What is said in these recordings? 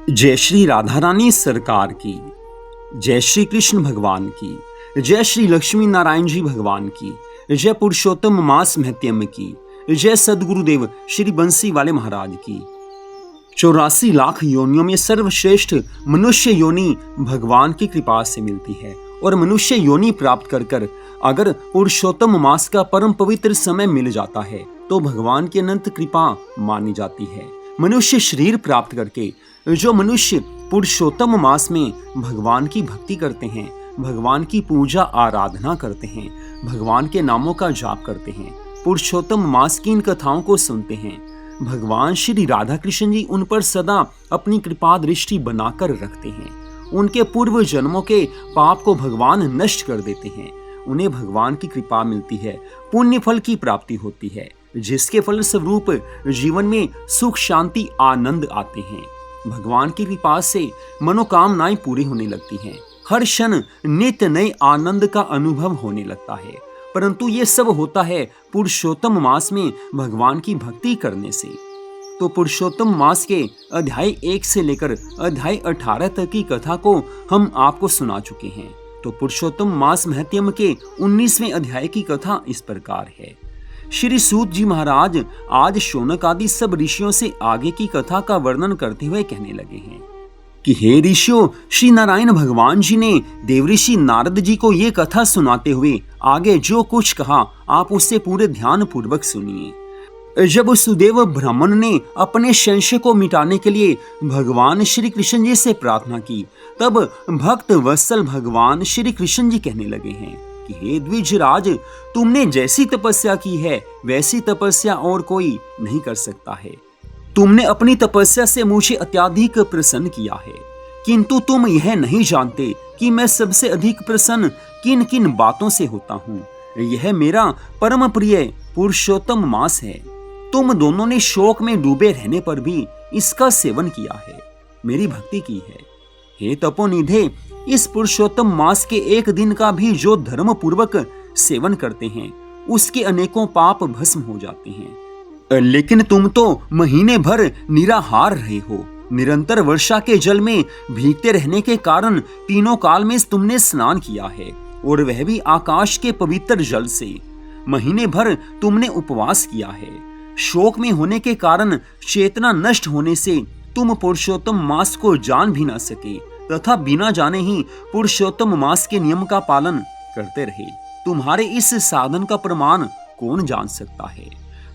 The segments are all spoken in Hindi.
जय श्री राधा रानी सरकार की, जय श्री कृष्ण भगवान की, जय श्री लक्ष्मी नारायण जी भगवान की, जय पुरुषोत्तम मास महत्यम की, जय सदगुरुदेव श्री बंसी वाले महाराज की। 84 लाख योनियों में सर्वश्रेष्ठ मनुष्य योनि भगवान की कृपा से मिलती है और मनुष्य योनि प्राप्त कर अगर पुरुषोत्तम मास का परम पवित्र समय मिल जाता है तो भगवान की अनंत कृपा मानी जाती है। मनुष्य शरीर प्राप्त करके जो मनुष्य पुरुषोत्तम मास में भगवान की भक्ति करते हैं, भगवान की पूजा आराधना करते हैं, भगवान के नामों का जाप करते हैं, पुरुषोत्तम मास की इन कथाओं को सुनते हैं, भगवान श्री राधा कृष्ण जी उन पर सदा अपनी कृपा दृष्टि बनाकर रखते हैं। उनके पूर्व जन्मों के पाप को भगवान नष्ट कर देते हैं। उन्हें भगवान की कृपा मिलती है, पुण्य फल की प्राप्ति होती है, जिसके फल स्वरूप जीवन में सुख शांति आनंद आते हैं। भगवान की कृपा से मनोकामनाएं पूरी होने लगती हैं। हर क्षण नित्य नए आनंद का अनुभव होने लगता है। परंतु ये सब होता है पुरुषोत्तम मास में भगवान की भक्ति करने से। तो पुरुषोत्तम मास के अध्याय 1 से लेकर अध्याय 18 तक की कथा को हम आपको सुना चुके हैं। तो पुरुषोत्तम मास महत्यम के 19वें अध्याय की कथा इस प्रकार है। श्री सूत जी महाराज आज शौनक आदि सब ऋषियों से आगे की कथा का वर्णन करते हुए कहने लगे हैं कि हे ऋषियों, श्री नारायण भगवान जी ने देवऋषि नारद जी को ये कथा सुनाते हुए आगे जो कुछ कहा आप उससे पूरे ध्यान पूर्वक सुनिए। जब सुदेव ब्राह्मण ने अपने संशय को मिटाने के लिए भगवान श्री कृष्ण जी से प्रार्थना की, तब भक्त वत्सल भगवान श्री कृष्ण जी कहने लगे हैं कि हे द्विजराज, तुमने जैसी तपस्या की है वैसी तपस्या और कोई नहीं कर सकता है। तुमने अपनी तपस्या से मुझे अत्यधिक प्रसन्न किया है, किंतु तुम यह नहीं जानते कि मैं सबसे अधिक प्रसन्न किन किन बातों से होता हूँ। यह मेरा परम प्रिय पुरुषोत्तम मास है। तुम दोनों ने शोक में डूबे रहने पर भी इसका सेवन किया है, मेरी भक्ति की है। हे तपोनिधे, इस पुरुषोत्तम मास के एक दिन का भी जो धर्म पूर्वक सेवन करते हैं उसके अनेकों पाप भस्म हो जाते हैं। लेकिन तुम तो महीने भर निराहार रहे हो। निरंतर वर्षा के जल में भीगते रहने के कारण तीनों काल में तुमने स्नान किया है, और वह भी आकाश के पवित्र जल से। महीने भर तुमने उपवास किया है। शोक में होने के कारण चेतना नष्ट होने से तुम पुरुषोत्तम मास को जान भी ना सके तथा बिना जाने ही पुरुषोत्तम मास के नियम का पालन करते रहे। तुम्हारे इस साधन का प्रमाण कौन जान सकता है।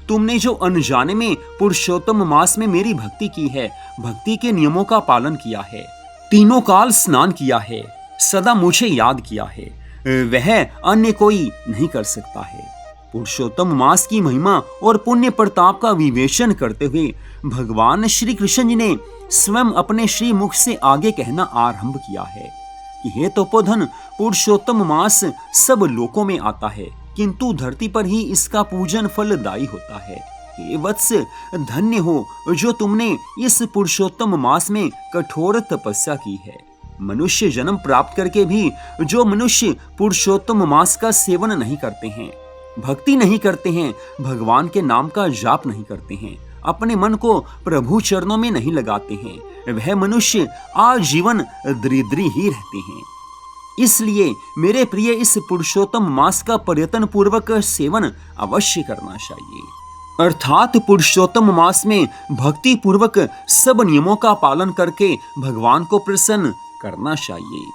तुमने जो अनजाने में पुरुषोत्तम मास में मेरी भक्ति की है, भक्ति के नियमों का पालन किया है, तीनों काल स्नान किया है, सदा मुझे याद किया है, वह अन्य कोई नहीं कर सकता है। पुरुषोत्तम मास की महिमा और पुण्य प्रताप का विवेचन करते हुए भगवान श्री कृष्ण जी ने स्वयं अपने श्री मुख से आगे कहना आरंभ किया है कि हे तपोधन, पुरुषोत्तम मास सब लोकों में आता है, किंतु धरती पर ही इसका पूजन फलदायी होता है। हे वत्स, धन्य हो जो तुमने इस पुरुषोत्तम मास में कठोर तपस्या की है। मनुष्य जन्म प्राप्त करके भी जो मनुष्य पुरुषोत्तम मास का सेवन नहीं करते हैं, भक्ति नहीं करते हैं, भगवान के नाम का जाप नहीं करते हैं, अपने मन को प्रभु चरणों में नहीं लगाते हैं, वह मनुष्य आजीवन दरिद्री ही रहते हैं। इसलिए मेरे प्रिय, इस पुरुषोत्तम मास का प्रयत्न पूर्वक सेवन अवश्य करना चाहिए। अर्थात पुरुषोत्तम मास में भक्ति पूर्वक सब नियमों का पालन करके भगवान को प्रसन्न करना चाहिए।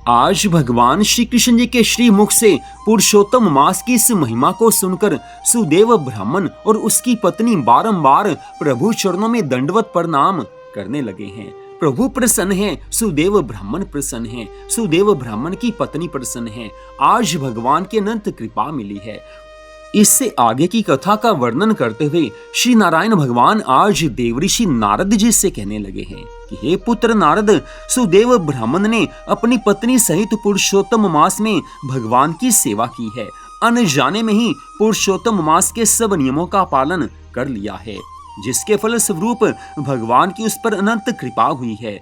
आज भगवान श्री कृष्ण जी के श्री मुख से पुरुषोत्तम मास की इस महिमा को सुनकर सुदेव ब्राह्मण और उसकी पत्नी बारंबार प्रभु चरणों में दंडवत प्रणाम करने लगे हैं। प्रभु प्रसन्न है, सुदेव ब्राह्मण प्रसन्न है, सुदेव ब्राह्मण की पत्नी प्रसन्न है। आज भगवान की अनंत कृपा मिली है। इससे आगे की कथा का वर्णन करते हुए श्री नारायण भगवान आज देवऋषि नारद जी से कहने लगे हैं कि हे पुत्र नारद, सुदेव ब्राह्मण ने अपनी पत्नी सहित पुरुषोत्तम मास में भगवान की सेवा की है। अनजाने में ही पुरुषोत्तम मास के सब नियमों का पालन कर लिया है, जिसके फल स्वरूप भगवान की उस पर अनंत कृपा हुई है।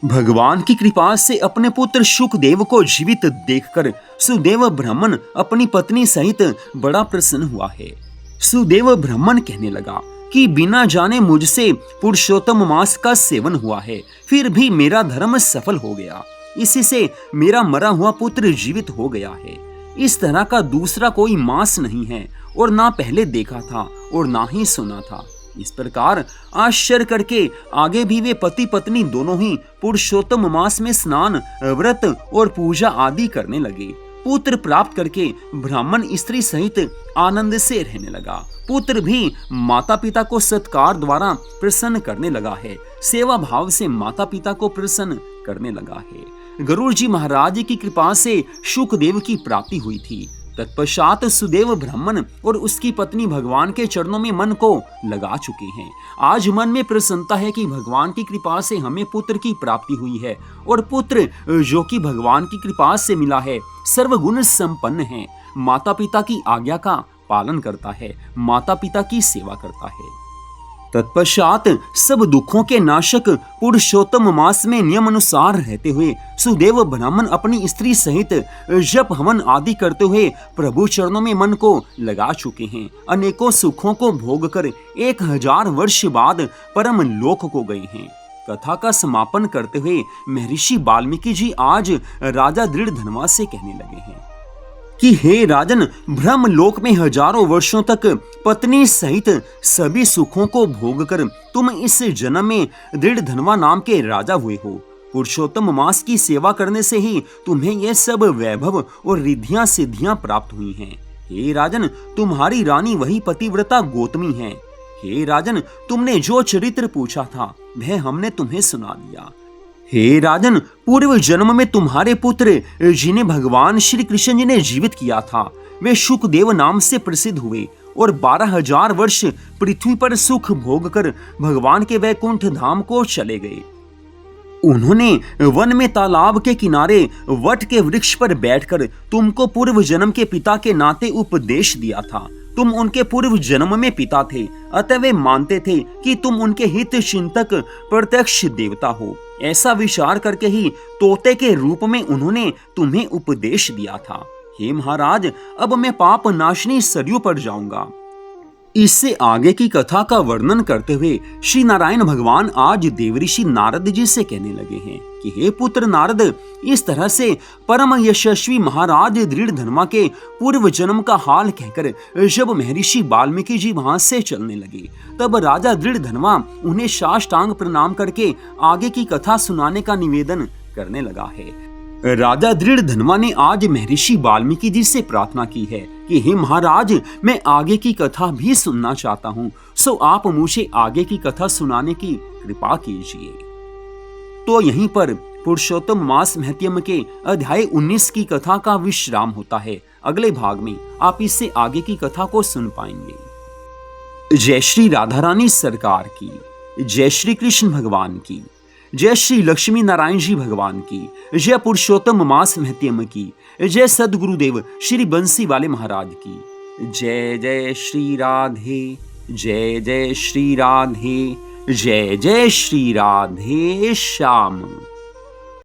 भगवान की कृपा से अपने पुत्र शुकदेव को जीवित देखकर सुदेव ब्राह्मण अपनी पत्नी सहित बड़ा प्रसन्न हुआ है। सुदेव ब्राह्मण कहने लगा कि बिना जाने मुझसे पुरुषोत्तम मास का सेवन हुआ है, फिर भी मेरा धर्म सफल हो गया। इसी से मेरा मरा हुआ पुत्र जीवित हो गया है। इस तरह का दूसरा कोई मास नहीं है और ना पहले देखा था और ना ही सुना था। इस प्रकार आश्चर्य करके आगे भी वे पति पत्नी दोनों ही पुरुषोत्तम मास में स्नान, व्रत और पूजा आदि करने लगे। पुत्र प्राप्त करके ब्राह्मण स्त्री सहित आनंद से रहने लगा। पुत्र भी माता पिता को सत्कार द्वारा प्रसन्न करने लगा है, सेवा भाव से माता पिता को प्रसन्न करने लगा है। गरुड़ जी महाराज की कृपा से शुकदेव की प्राप्ति हुई थी। तत्पश्चात सुदेव ब्राह्मण और उसकी पत्नी भगवान के चरणों में मन को लगा चुके हैं। आज मन में प्रसन्नता है कि भगवान की कृपा से हमें पुत्र की प्राप्ति हुई है और पुत्र जो कि भगवान की कृपा से मिला है सर्वगुण संपन्न है, माता पिता की आज्ञा का पालन करता है, माता पिता की सेवा करता है। तत्पश्चात सब दुखों के नाशक पुरुषोत्तम मास में नियम अनुसार रहते हुए सुदेव ब्राह्मण अपनी स्त्री सहित जप हवन आदि करते हुए प्रभु चरणों में मन को लगा चुके हैं। अनेकों सुखों को भोग कर 1000 वर्ष बाद परम लोक को गए हैं। कथा का समापन करते हुए महर्षि वाल्मीकि जी आज राजा दृढ़धनवा से कहने लगे हैं कि हे राजन, ब्रह्म लोक में हजारों वर्षों तक पत्नी सहित सभी सुखों को भोग कर तुम इस जन्म में दृढ़धनवा नाम के राजा हुए हो। पुरुषोत्तम मास की सेवा करने से ही तुम्हें ये सब वैभव और रिद्धियां सिद्धियां प्राप्त हुई हैं। हे राजन, तुम्हारी रानी वही पतिव्रता गौतमी है। हे राजन, तुमने जो चरित्र पूछा था वह हमने तुम्हें सुना दिया। हे राजन, पूर्व जन्म में तुम्हारे पुत्र जिन्हें भगवान श्री कृष्ण जी ने जीवित किया था वे शुकदेव नाम से प्रसिद्ध हुए और 12,000 वर्ष पृथ्वी पर सुख भोग कर भगवान के वैकुंठ धाम को चले गए। उन्होंने वन में तालाब के किनारे वट के वृक्ष पर बैठकर तुमको पूर्व जन्म के पिता के नाते उपदेश दिया था। तुम उनके पूर्व जन्म में पिता थे, अतः वे मानते थे कि तुम उनके हित चिंतक प्रत्यक्ष देवता हो। ऐसा विचार करके ही तोते के रूप में उन्होंने तुम्हें उपदेश दिया था। हे महाराज, अब मैं पाप नाशनी सरयू पर जाऊंगा। इससे आगे की कथा का वर्णन करते हुए श्री नारायण भगवान आज देवऋषि नारद जी से कहने लगे हैं कि हे पुत्र नारद, इस तरह से परम यशस्वी महाराज दृढ़धनवा के पूर्व जन्म का हाल कहकर जब महर्षि वाल्मीकि जी वहां से चलने लगे तब राजा दृढ़धनवा उन्हें साष्टांग प्रणाम करके आगे की कथा सुनाने का निवेदन करने लगा है। राजा दृढ़धनवा ने आज महर्षि वाल्मीकि जी से प्रार्थना की है कि हे महाराज, मैं आगे की कथा भी सुनना चाहता हूँ, सो आप मुझे आगे की कथा सुनाने की कृपा कीजिए। तो यहीं पर पुरुषोत्तम मास महत्यम के अध्याय 19 की कथा का विश्राम होता है। अगले भाग में आप इससे आगे की कथा को सुन पाएंगे। जय श्री राधा रानी सरकार की, जय श्री कृष्ण भगवान की, जय श्री लक्ष्मी नारायण जी भगवान की, जय पुरुषोत्तम मास महत्यम की, जय सदगुरुदेव श्री बंसी वाले महाराज की। जय जय श्री राधे, जय जय श्री राधे, जय जय श्री राधे श्याम।